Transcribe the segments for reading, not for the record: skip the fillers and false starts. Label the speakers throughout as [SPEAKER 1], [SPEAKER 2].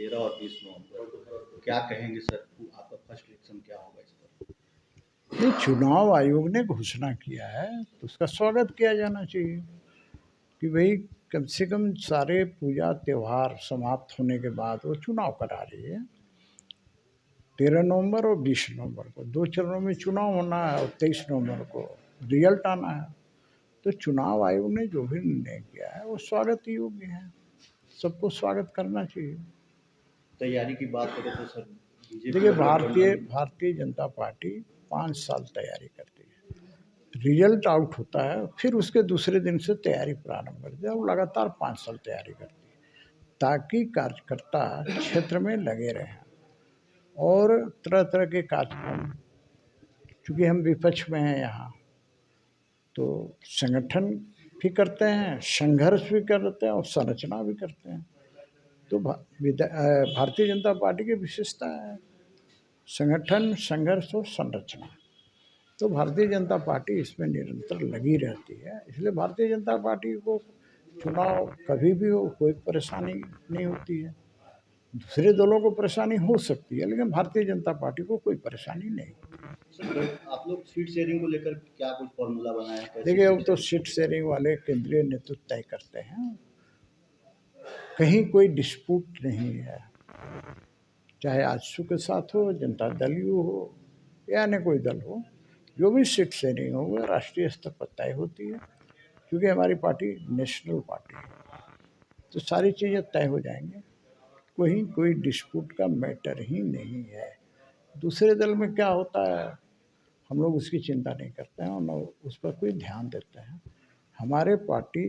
[SPEAKER 1] 13 और 20 नवंबर, क्या कहेंगे सर? आपका फर्स्ट रिएक्शन क्या होगा इस पर?
[SPEAKER 2] ये चुनाव आयोग ने घोषणा किया है तो उसका स्वागत किया जाना चाहिए कि भाई कम से कम सारे पूजा त्यौहार समाप्त होने के बाद वो चुनाव करा रही है। 13 नवंबर और 20 नवंबर को 2 चरणों में चुनाव होना है और 23 नवंबर को रिजल्ट आना है। तो चुनाव आयोग ने जो भी निर्णय किया है वो स्वागत योग्य है, सबको स्वागत करना चाहिए।
[SPEAKER 1] तैयारी की बात करें तो सर
[SPEAKER 2] देखिए, भारतीय जनता पार्टी 5 साल तैयारी करती है, रिजल्ट आउट होता है फिर उसके दूसरे दिन से तैयारी प्रारंभ करती है और लगातार 5 साल तैयारी करती है ताकि कार्यकर्ता क्षेत्र में लगे रहें और तरह तरह के कार्यक्रम, चूँकि हम विपक्ष में हैं यहाँ, तो संगठन भी करते हैं, संघर्ष भी करते हैं और संरचना भी करते हैं। तो भारतीय जनता पार्टी की विशेषता है संगठन, संघर्ष और संरचना। तो भारतीय जनता पार्टी इसमें निरंतर लगी रहती है, इसलिए भारतीय जनता पार्टी को चुनाव कभी भी हो कोई परेशानी नहीं होती है। दूसरे दलों को परेशानी हो सकती है लेकिन भारतीय जनता पार्टी को कोई परेशानी नहीं।
[SPEAKER 1] सर, आप लोग सीट शेयरिंग को लेकर क्या कुछ फॉर्मूला बनाया है?
[SPEAKER 2] देखिए, अब तो सीट शेयरिंग वाले केंद्रीय नेतृत्व तय करते हैं, कहीं कोई डिस्प्यूट नहीं है, चाहे आजसू के साथ हो, जनता दल यू हो या अन्य कोई दल हो, जो भी सीट शेयरिंग हो वह राष्ट्रीय स्तर पर तय होती है क्योंकि हमारी पार्टी नेशनल पार्टी है, तो सारी चीज़ें तय हो जाएंगी, कोई डिस्प्यूट का मैटर ही नहीं है। दूसरे दल में क्या होता है हम लोग उसकी चिंता नहीं करते हैं और न उस पर कोई ध्यान देते हैं। हमारे पार्टी,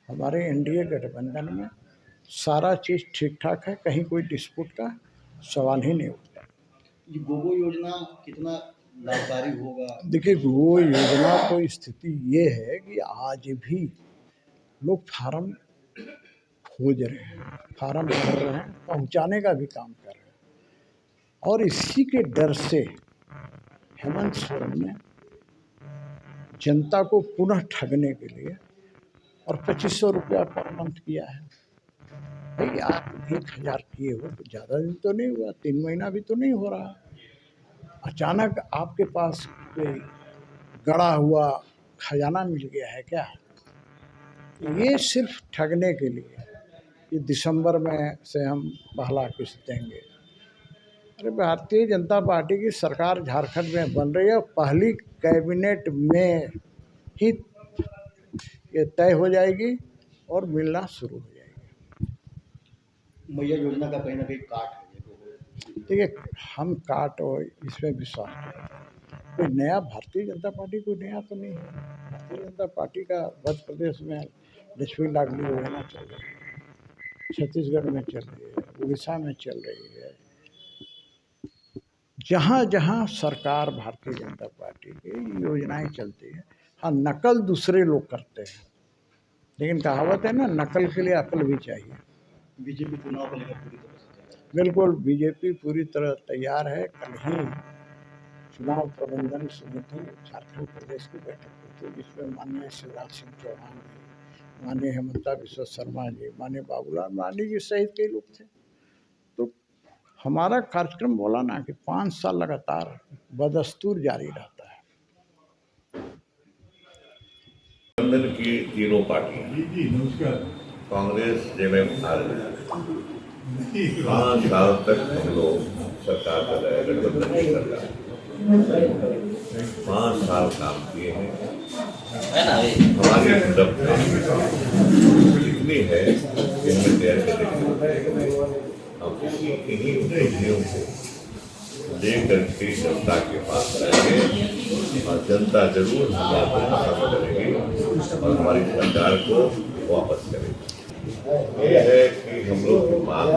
[SPEAKER 2] हमारे एनडीए गठबंधन में सारा चीज़ ठीक ठाक है, कहीं कोई डिस्प्यूट का सवाल ही नहीं उठता।
[SPEAKER 1] ये गोगो योजना कितना लाभकारी होगा?
[SPEAKER 2] देखिए, गोगो योजना को स्थिति ये है कि आज भी लोग फार्म खोज रहे हैं, फार्म भर रहे हैं, पहुंचाने का भी काम कर रहे हैं और इसी के डर से हेमंत सोरेन ने जनता को पुनः ठगने के लिए और 2500 रुपया पर मंथ किया है। भाई आप 1000 किए हो तो ज़्यादा दिन तो नहीं हुआ, 3 महीना भी तो नहीं हो रहा, अचानक आपके पास कोई गड़ा हुआ खजाना मिल गया है क्या? ये सिर्फ ठगने के लिए कि दिसंबर में से हम पहला किस्त देंगे। अरे, भारतीय जनता पार्टी की सरकार झारखंड में बन रही है, पहली कैबिनेट में ही ये तय हो जाएगी और मिलना शुरू हो जाएगी।
[SPEAKER 1] मैया योजना का कहीं ना कहीं काट है।
[SPEAKER 2] देखिए, हम काट और इसमें विश्वास करते हैं, कोई नया भारतीय जनता पार्टी कोई नया तो नहीं है। भारतीय जनता पार्टी का मध्य प्रदेश में लक्ष्मी लाडली योजना चल रही है, छत्तीसगढ़ में चल रही है, उड़ीसा में चल रही है, जहाँ जहाँ सरकार भारतीय जनता पार्टी की योजनाएं चलती है। हाँ, नकल दूसरे लोग करते हैं लेकिन कहावत है ना, नकल के लिए अकल भी चाहिए।
[SPEAKER 1] बीजेपी चुनाव को लेकर पूरी तरह से तैयार है।
[SPEAKER 2] बिल्कुल, बीजेपी पूरी तरह तैयार है। कल ही चुनाव प्रबंधन समिति झारखंड प्रदेश की बैठक हुई थी जिसमें माननीय शिवराज सिंह चौहान जी, माननीय हेमंता बिस्वा शर्मा जी, माननीय बाबूलाल मरांडी जी सहित कई लोग थे। तो हमारा कार्यक्रम बोला ना कि 5 साल लगातार बदस्तूर जारी रहता है।
[SPEAKER 3] गठबंधन की तीनों पार्टियां कांग्रेस, जेएमएम, आरजेडी 5 साल तक हम लोग सरकार कर रहे हैं, गठबंधन की सरकार 5 साल काम किए हैं। हमारी उपलब्धि इतनी है कि हमें तैयार करने हम इन्हीं उपलब्धियों को लेकर के जनता के पास रहेंगे और जनता जरूर हमें पसंद करेगी और हमारी सरकार को वापस करेगी। ये है कि हम लोग की मांग,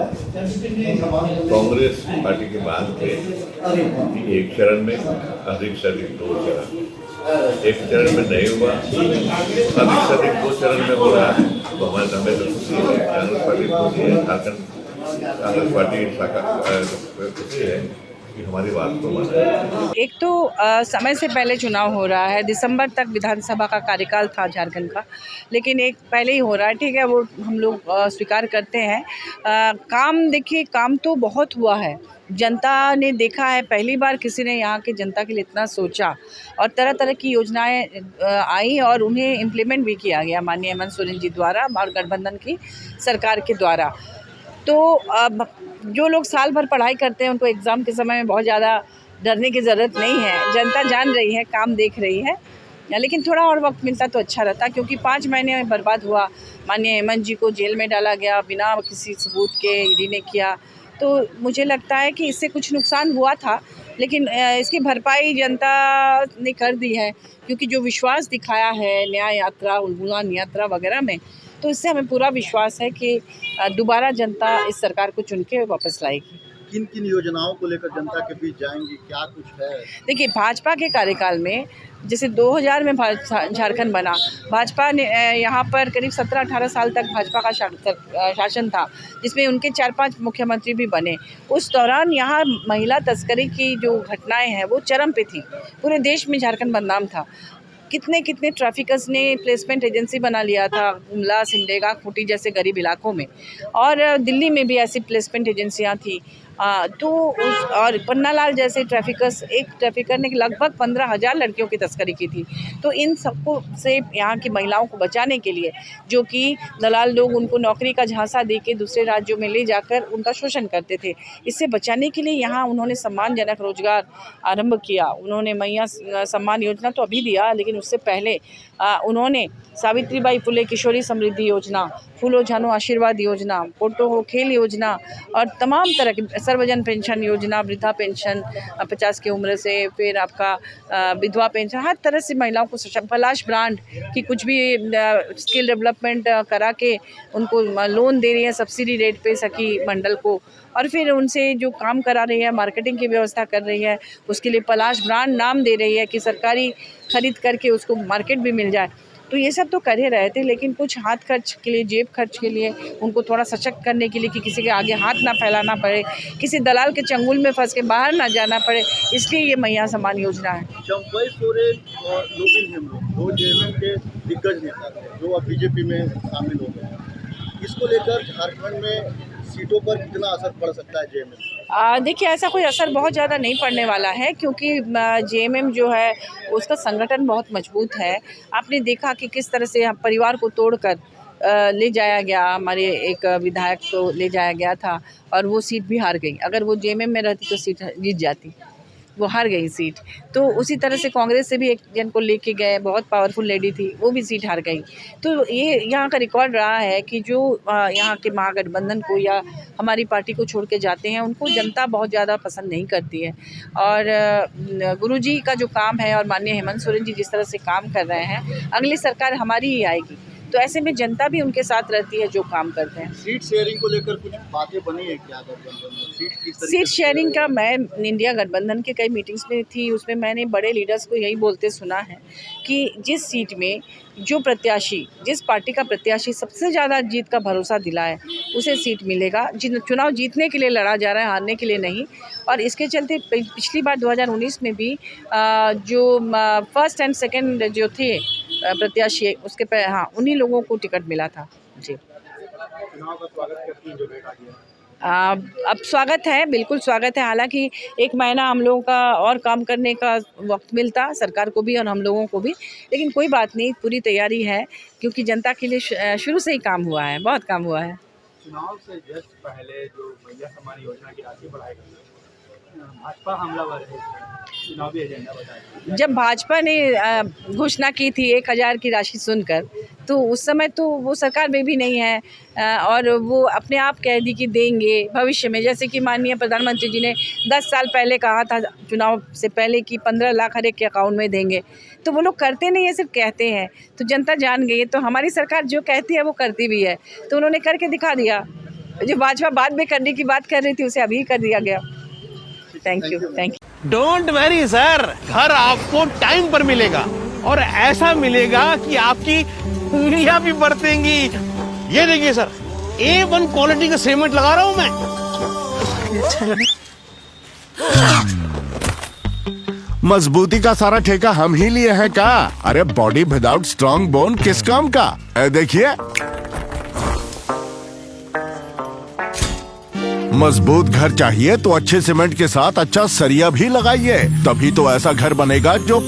[SPEAKER 3] कांग्रेस पार्टी की मांग थे कि एक चरण में अधिक से अधिक 2 चरण, एक चरण में नहीं हुआ, अधिक से अधिक 2 चरण में हो रहा है तो हमें तो खुशी है। कांग्रेस पार्टी खुशी है, झारखंड कांग्रेस पार्टी खुशी है कि हमारी बात को माना।
[SPEAKER 4] एक तो समय से पहले चुनाव हो रहा है, दिसंबर तक विधानसभा का कार्यकाल था झारखंड का, लेकिन एक पहले ही हो रहा है, ठीक है, वो हम लोग स्वीकार करते हैं। काम देखिए, काम तो बहुत हुआ है, जनता ने देखा है, पहली बार किसी ने यहाँ के जनता के लिए इतना सोचा और तरह तरह की योजनाएं आई और उन्हें इम्प्लीमेंट भी किया गया माननीय हेमंत सोरेन जी द्वारा और गठबंधन की सरकार के द्वारा। तो अब जो लोग साल भर पढ़ाई करते हैं उनको एग्ज़ाम के समय में बहुत ज़्यादा डरने की ज़रूरत नहीं है, जनता जान रही है, काम देख रही है, लेकिन थोड़ा और वक्त मिलता तो अच्छा रहता, क्योंकि 5 महीने में बर्बाद हुआ। माननीय हेमंत जी को जेल में डाला गया बिना किसी सबूत के, ईडी ने किया, तो मुझे लगता है कि इससे कुछ नुकसान हुआ था, लेकिन इसकी भरपाई जनता ने कर दी है, क्योंकि जो विश्वास दिखाया है न्याय यात्रा, उड़ान यात्रा वगैरह में, तो इससे हमें पूरा विश्वास है कि दोबारा जनता इस सरकार को चुन के वापस लाएगी।
[SPEAKER 1] किन किन योजनाओं को लेकर जनता के बीच जाएंगी, क्या कुछ है? देखिए,
[SPEAKER 4] भाजपा के कार्यकाल में जैसे 2000 में झारखंड बना, भाजपा ने यहाँ पर करीब 17-18 साल तक भाजपा का शासन था, जिसमें उनके 4-5 मुख्यमंत्री भी बने। उस दौरान यहाँ महिला तस्करी की जो घटनाएं हैं वो चरम पे थी, पूरे देश में झारखंड बदनाम था। कितने ट्रैफिकर्स ने प्लेसमेंट एजेंसी बना लिया था गुमला, सिमडेगा, खूंटी जैसे गरीब इलाकों में, और दिल्ली में भी ऐसी प्लेसमेंट एजेंसियां थी। तो और पन्नालाल जैसे एक ट्रैफिकर ने लगभग 15,000 लड़कियों की तस्करी की थी। तो इन सबको से यहाँ की महिलाओं को बचाने के लिए, जो कि दलाल लोग उनको नौकरी का झांसा दे के दूसरे राज्यों में ले जाकर उनका शोषण करते थे, इससे बचाने के लिए यहाँ उन्होंने सम्मानजनक रोजगार आरंभ किया। उन्होंने मैया सम्मान योजना तो अभी दिया, लेकिन उससे पहले उन्होंने सावित्रीबाई फुले किशोरी समृद्धि योजना, फूलो झानो आशीर्वाद योजना, पोटो हो खेल योजना और तमाम तरह की सर्वजन पेंशन योजना, वृद्धा पेंशन 50 की उम्र से, फिर आपका विधवा पेंशन, हर तरह से महिलाओं को पलाश ब्रांड की कुछ भी स्किल डेवलपमेंट करा के उनको लोन दे रही है सब्सिडी रेट पे सखी मंडल को, और फिर उनसे जो काम करा रही है, मार्केटिंग की व्यवस्था कर रही है, उसके लिए पलाश ब्रांड नाम दे रही है कि सरकारी खरीद करके उसको मार्केट भी मिल जाए। तो ये सब तो कर ही रहे थे, लेकिन कुछ हाथ खर्च के लिए, जेब खर्च के लिए, उनको थोड़ा सशक्त करने के लिए कि किसी के आगे हाथ ना फैलाना पड़े, किसी दलाल के चंगुल में फंस के बाहर ना जाना पड़े, इसलिए ये मैया सम्मान योजना है।
[SPEAKER 1] चंपई सोरेन और लोबिन हेम्ब्रोम दो जेएमएम के दिग्गज नेता थे, जो अब बीजेपी में शामिल हो गए हैं। इसको लेकर झारखंड में सीटों पर कितना असर पड़ सकता है जेएमएम?
[SPEAKER 4] देखिए, ऐसा कोई असर बहुत ज़्यादा नहीं पड़ने वाला है, क्योंकि जेएमएम जो है उसका संगठन बहुत मजबूत है। आपने देखा कि किस तरह से परिवार को तोड़कर ले जाया गया, हमारे एक विधायक को ले जाया गया था और वो सीट भी हार गई। अगर वो जेएमएम में रहती तो सीट जीत जाती, वो हार गई सीट। तो उसी तरह से कांग्रेस से भी एक जन को लेके गए, बहुत पावरफुल लेडी थी, वो भी सीट हार गई। तो ये यहाँ का रिकॉर्ड रहा है कि जो यहाँ के महागठबंधन को या हमारी पार्टी को छोड़ के जाते हैं, उनको जनता बहुत ज़्यादा पसंद नहीं करती है। और गुरुजी का जो काम है और माननीय हेमंत सोरेन जी जिस तरह से काम कर रहे हैं, अगली सरकार हमारी ही आएगी, तो ऐसे में जनता भी उनके साथ रहती है जो काम करते हैं।
[SPEAKER 1] सीट शेयरिंग को लेकर कुछ बातें बनी है क्या गठबंधन में?
[SPEAKER 4] सीट शेयरिंग का मैं इंडिया गठबंधन के कई मीटिंग्स में थी, उसमें मैंने बड़े लीडर्स को यही बोलते सुना है कि जिस सीट में जो प्रत्याशी, जिस पार्टी का प्रत्याशी सबसे ज़्यादा जीत का भरोसा दिलाए उसे सीट मिलेगा। चुनाव जीतने के लिए लड़ा जा रहा है, हारने के लिए नहीं। और इसके चलते पिछली बार 2019 में भी जो फर्स्ट एंड सेकंड जो थे प्रत्याशी, उसके पे उन्हीं लोगों को टिकट मिला था। जी,
[SPEAKER 1] चुनाव का स्वागत करती है जो बेटा दिया।
[SPEAKER 4] अब स्वागत है, बिल्कुल स्वागत है। हालांकि 1 महीना हम लोगों का और काम करने का वक्त मिलता, सरकार को भी और हम लोगों को भी, लेकिन कोई बात नहीं, पूरी तैयारी है, क्योंकि जनता के लिए शुरू से ही काम हुआ है, बहुत काम हुआ है।
[SPEAKER 1] चुनाव से जस्ट पहले जो मैया सम्मान योजना की राशि बढ़ाई गई, भाजपा हमलावर है, चुनावी एजेंडा बताया।
[SPEAKER 4] जब भाजपा ने घोषणा की थी 1000 की राशि सुनकर, तो उस समय तो वो सरकार में भी नहीं है और वो अपने आप कह दी कि देंगे भविष्य में। जैसे कि माननीय प्रधानमंत्री जी ने 10 साल पहले कहा था चुनाव से पहले कि 15 लाख हर एक के अकाउंट में देंगे, तो वो लोग करते नहीं है, सिर्फ कहते हैं। तो जनता जान गई है, तो हमारी सरकार जो कहती है वो करती भी है, तो उन्होंने करके दिखा दिया। जो भाजपा बाद में करने की बात कर रही थी उसे अभी कर दिया गया। Thank you.
[SPEAKER 5] Don't worry sir, घर आपको टाइम पर मिलेगा और ऐसा मिलेगा कि आपकी उंगलियां भी बरतेंगी। ये देखिए सर, A1 क्वालिटी का सीमेंट लगा रहा हूं मैं।
[SPEAKER 6] मजबूती का सारा ठेका हम ही लिए हैं का? अरे बॉडी विदाउट स्ट्रॉन्ग बोन किस काम का? देखिए, मजबूत घर चाहिए तो अच्छे सीमेंट के साथ अच्छा सरिया भी लगाइए, तभी तो ऐसा घर बनेगा जो